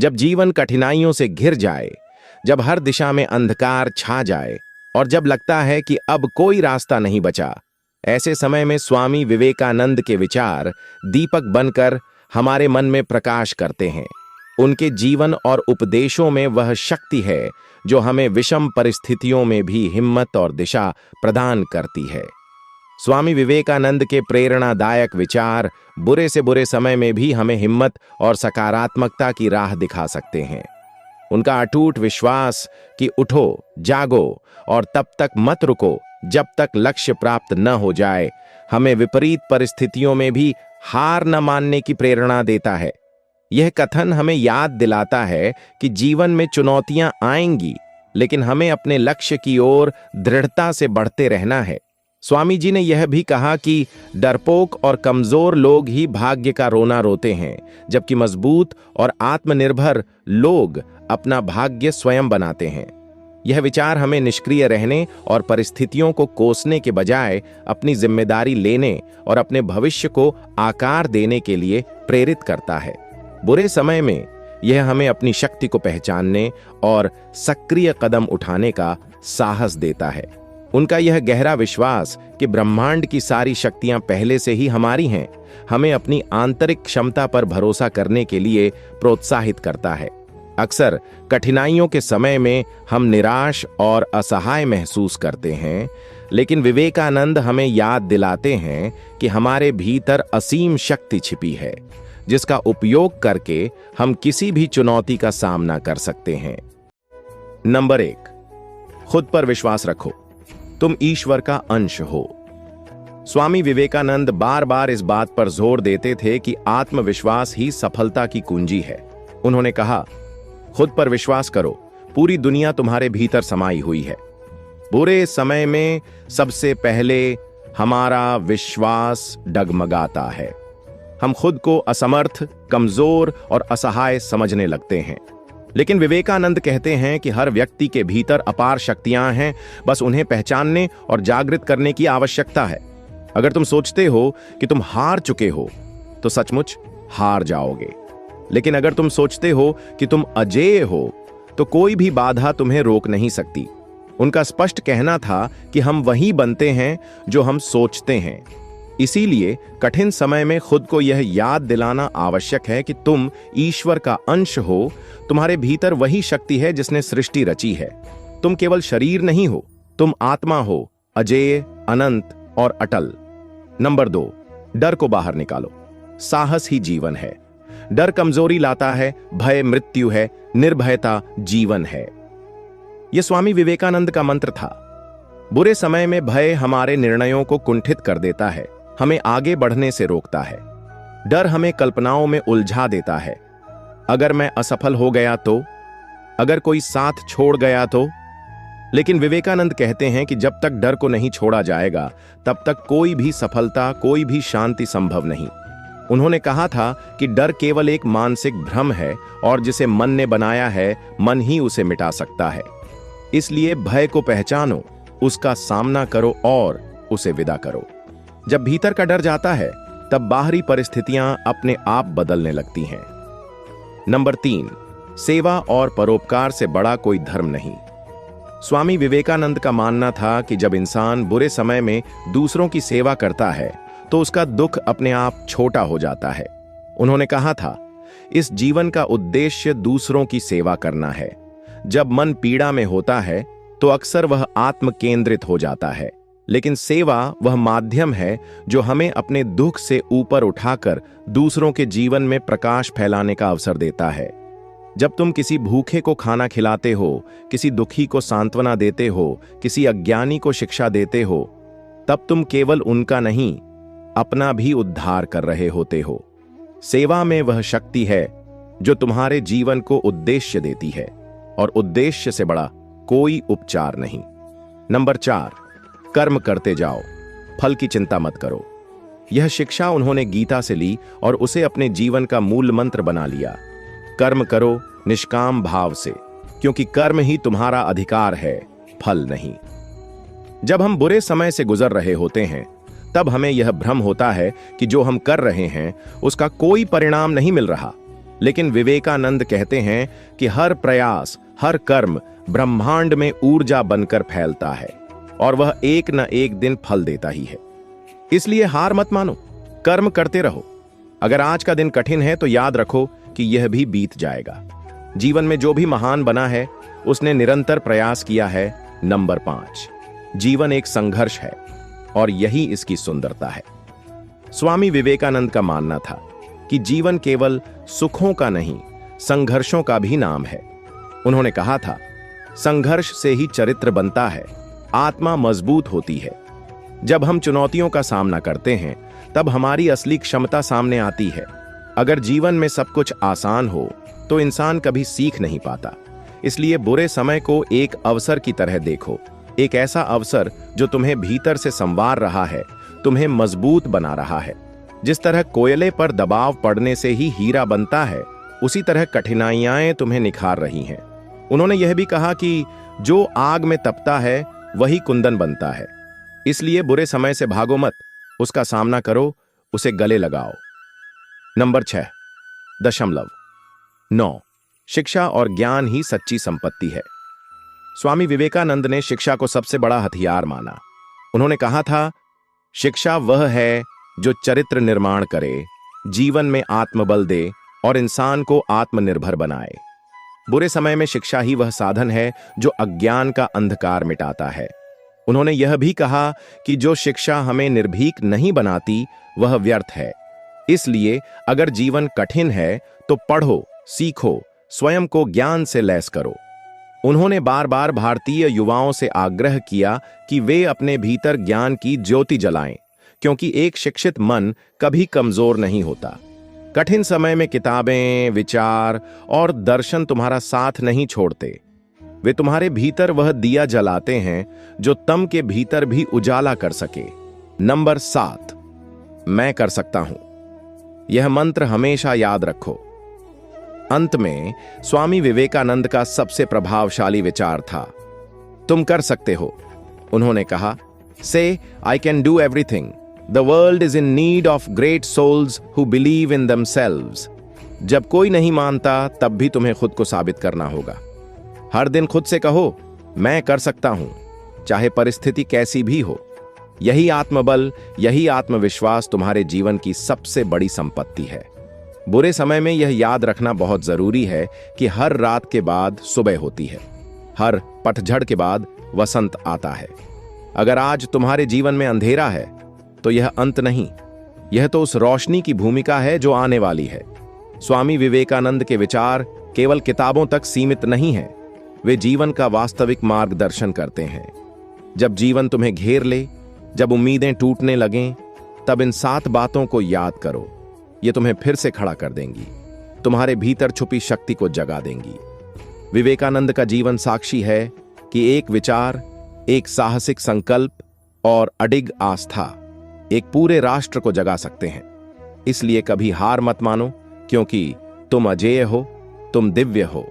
जब जीवन कठिनाइयों से घिर जाए, जब हर दिशा में अंधकार छा जाए और जब लगता है कि अब कोई रास्ता नहीं बचा, ऐसे समय में स्वामी विवेकानंद के विचार दीपक बनकर हमारे मन में प्रकाश करते हैं। उनके जीवन और उपदेशों में वह शक्ति है जो हमें विषम परिस्थितियों में भी हिम्मत और दिशा प्रदान करती है। स्वामी विवेकानंद के प्रेरणादायक विचार बुरे से बुरे समय में भी हमें हिम्मत और सकारात्मकता की राह दिखा सकते हैं। उनका अटूट विश्वास कि उठो, जागो और तब तक मत रुको जब तक लक्ष्य प्राप्त न हो जाए, हमें विपरीत परिस्थितियों में भी हार न मानने की प्रेरणा देता है। यह कथन हमें याद दिलाता है कि जीवन में चुनौतियां आएंगी, लेकिन हमें अपने लक्ष्य की ओर दृढ़ता से बढ़ते रहना है। स्वामी जी ने यह भी कहा कि डरपोक और कमजोर लोग ही भाग्य का रोना रोते हैं, जबकि मजबूत और आत्मनिर्भर लोग अपना भाग्य स्वयं बनाते हैं। यह विचार हमें निष्क्रिय रहने और परिस्थितियों को कोसने के बजाय अपनी जिम्मेदारी लेने और अपने भविष्य को आकार देने के लिए प्रेरित करता है। बुरे समय में यह हमें अपनी शक्ति को पहचानने और सक्रिय कदम उठाने का साहस देता है। उनका यह गहरा विश्वास कि ब्रह्मांड की सारी शक्तियां पहले से ही हमारी हैं, हमें अपनी आंतरिक क्षमता पर भरोसा करने के लिए प्रोत्साहित करता है। अक्सर कठिनाइयों के समय में हम निराश और असहाय महसूस करते हैं, लेकिन विवेकानंद हमें याद दिलाते हैं कि हमारे भीतर असीम शक्ति छिपी है, जिसका उपयोग करके हम किसी भी चुनौती का सामना कर सकते हैं। नंबर 1, खुद पर विश्वास रखो, तुम ईश्वर का अंश हो। स्वामी विवेकानंद बार बार इस बात पर जोर देते थे कि आत्मविश्वास ही सफलता की कुंजी है। उन्होंने कहा, खुद पर विश्वास करो, पूरी दुनिया तुम्हारे भीतर समाई हुई है। बुरे समय में सबसे पहले हमारा विश्वास डगमगाता है। हम खुद को असमर्थ, कमजोर और असहाय समझने लगते हैं, लेकिन विवेकानंद कहते हैं कि हर व्यक्ति के भीतर अपार शक्तियां हैं, बस उन्हें पहचानने और जागृत करने की आवश्यकता है। अगर तुम सोचते हो कि तुम हार चुके हो, तो सचमुच हार जाओगे, लेकिन अगर तुम सोचते हो कि तुम अजेय हो, तो कोई भी बाधा तुम्हें रोक नहीं सकती। उनका स्पष्ट कहना था कि हम वही बनते हैं जो हम सोचते हैं। इसीलिए कठिन समय में खुद को यह याद दिलाना आवश्यक है कि तुम ईश्वर का अंश हो। तुम्हारे भीतर वही शक्ति है जिसने सृष्टि रची है। तुम केवल शरीर नहीं हो, तुम आत्मा हो, अजेय, अनंत और अटल। नंबर 2, डर को बाहर निकालो। साहस ही जीवन है। डर कमजोरी लाता है, भय मृत्यु है, निर्भयता जीवन है। यह स्वामी विवेकानंद का मंत्र था। बुरे समय में भय हमारे निर्णयों को कुंठित कर देता है, हमें आगे बढ़ने से रोकता है। डर हमें कल्पनाओं में उलझा देता है। अगर मैं असफल हो गया तो, अगर कोई साथ छोड़ गया तो। लेकिन विवेकानंद कहते हैं कि जब तक डर को नहीं छोड़ा जाएगा, तब तक कोई भी सफलता, कोई भी शांति संभव नहीं। उन्होंने कहा था कि डर केवल एक मानसिक भ्रम है और जिसे मन ने बनाया है, मन ही उसे मिटा सकता है। इसलिए भय को पहचानो, उसका सामना करो और उसे विदा करो। जब भीतर का डर जाता है, तब बाहरी परिस्थितियां अपने आप बदलने लगती हैं। नंबर 3, सेवा और परोपकार से बड़ा कोई धर्म नहीं। स्वामी विवेकानंद का मानना था कि जब इंसान बुरे समय में दूसरों की सेवा करता है, तो उसका दुख अपने आप छोटा हो जाता है। उन्होंने कहा था, इस जीवन का उद्देश्य दूसरों की सेवा करना है। जब मन पीड़ा में होता है, तो अक्सर वह आत्म केंद्रित हो जाता है, लेकिन सेवा वह माध्यम है जो हमें अपने दुख से ऊपर उठाकर दूसरों के जीवन में प्रकाश फैलाने का अवसर देता है। जब तुम किसी भूखे को खाना खिलाते हो, किसी दुखी को सांत्वना देते हो, किसी अज्ञानी को शिक्षा देते हो, तब तुम केवल उनका नहीं, अपना भी उद्धार कर रहे होते हो। सेवा में वह शक्ति है जो तुम्हारे जीवन को उद्देश्य देती है, और उद्देश्य से बड़ा कोई उपचार नहीं। नंबर 4, कर्म करते जाओ, फल की चिंता मत करो। यह शिक्षा उन्होंने गीता से ली और उसे अपने जीवन का मूल मंत्र बना लिया। कर्म करो निष्काम भाव से, क्योंकि कर्म ही तुम्हारा अधिकार है, फल नहीं। जब हम बुरे समय से गुजर रहे होते हैं, तब हमें यह भ्रम होता है कि जो हम कर रहे हैं उसका कोई परिणाम नहीं मिल रहा। लेकिन विवेकानंद कहते हैं कि हर प्रयास, हर कर्म ब्रह्मांड में ऊर्जा बनकर फैलता है और वह एक न एक दिन फल देता ही है। इसलिए हार मत मानो, कर्म करते रहो। अगर आज का दिन कठिन है तो याद रखो कि यह भी बीत जाएगा। जीवन में जो भी महान बना है उसने निरंतर प्रयास किया है। नंबर 5, जीवन एक संघर्ष है और यही इसकी सुंदरता है। स्वामी विवेकानंद का मानना था कि जीवन केवल सुखों का नहीं, संघर्षों का भी नाम है। उन्होंने कहा था, संघर्ष से ही चरित्र बनता है, आत्मा मजबूत होती है। जब हम चुनौतियों का सामना करते हैं तब हमारी असली क्षमता सामने आती है। अगर जीवन में सब कुछ आसान हो तो इंसान कभी सीख नहीं पाता। इसलिए बुरे समय को एक अवसर की तरह देखो, एक ऐसा अवसर जो तुम्हें भीतर से संवार रहा है, तुम्हें मजबूत बना रहा है। जिस तरह कोयले पर दबाव पड़ने से ही हीरा बनता है, उसी तरह कठिनाइयां तुम्हें निखार रही हैं। उन्होंने यह भी कहा कि जो आग में तपता है वही कुंदन बनता है। इसलिए बुरे समय से भागो मत, उसका सामना करो, उसे गले लगाओ। नंबर 6, 9, शिक्षा और ज्ञान ही सच्ची संपत्ति है। स्वामी विवेकानंद ने शिक्षा को सबसे बड़ा हथियार माना। उन्होंने कहा था, शिक्षा वह है जो चरित्र निर्माण करे, जीवन में आत्मबल दे और इंसान को आत्मनिर्भर बनाए। बुरे समय में शिक्षा ही वह साधन है जो अज्ञान का अंधकार मिटाता है। उन्होंने यह भी कहा कि जो शिक्षा हमें निर्भीक नहीं बनाती वह व्यर्थ है। इसलिए अगर जीवन कठिन है तो पढ़ो, सीखो, स्वयं को ज्ञान से लैस करो। उन्होंने बार बार भारतीय युवाओं से आग्रह किया कि वे अपने भीतर ज्ञान की ज्योति जलाएं, क्योंकि एक शिक्षित मन कभी कमजोर नहीं होता। कठिन समय में किताबें, विचार और दर्शन तुम्हारा साथ नहीं छोड़ते। वे तुम्हारे भीतर वह दिया जलाते हैं जो तम के भीतर भी उजाला कर सके। नंबर 7, मैं कर सकता हूं। यह मंत्र हमेशा याद रखो। अंत में स्वामी विवेकानंद का सबसे प्रभावशाली विचार था, तुम कर सकते हो। उन्होंने कहा, से I can do everything. The world is in need of great souls who believe in themselves. जब कोई नहीं मानता तब भी तुम्हें खुद को साबित करना होगा। हर दिन खुद से कहो, मैं कर सकता हूं, चाहे परिस्थिति कैसी भी हो। यही आत्मबल, यही आत्मविश्वास तुम्हारे जीवन की सबसे बड़ी संपत्ति है। बुरे समय में यह याद रखना बहुत जरूरी है कि हर रात के बाद सुबह होती है, हर पतझड़ के बाद वसंत आता है। अगर आज तुम्हारे जीवन में अंधेरा है तो यह अंत नहीं, यह तो उस रोशनी की भूमिका है जो आने वाली है। स्वामी विवेकानंद के विचार केवल किताबों तक सीमित नहीं हैं, वे जीवन का वास्तविक मार्गदर्शन करते हैं। जब जीवन तुम्हें घेर ले, जब उम्मीदें टूटने लगें, तब इन 7 बातों को याद करो। ये तुम्हें फिर से खड़ा कर देंगी, तुम्हारे भीतर छुपी शक्ति को जगा देंगी। विवेकानंद का जीवन साक्षी है कि एक विचार, एक साहसिक संकल्प और अडिग आस्था एक पूरे राष्ट्र को जगा सकते हैं। इसलिए कभी हार मत मानो, क्योंकि तुम अजेय हो, तुम दिव्य हो।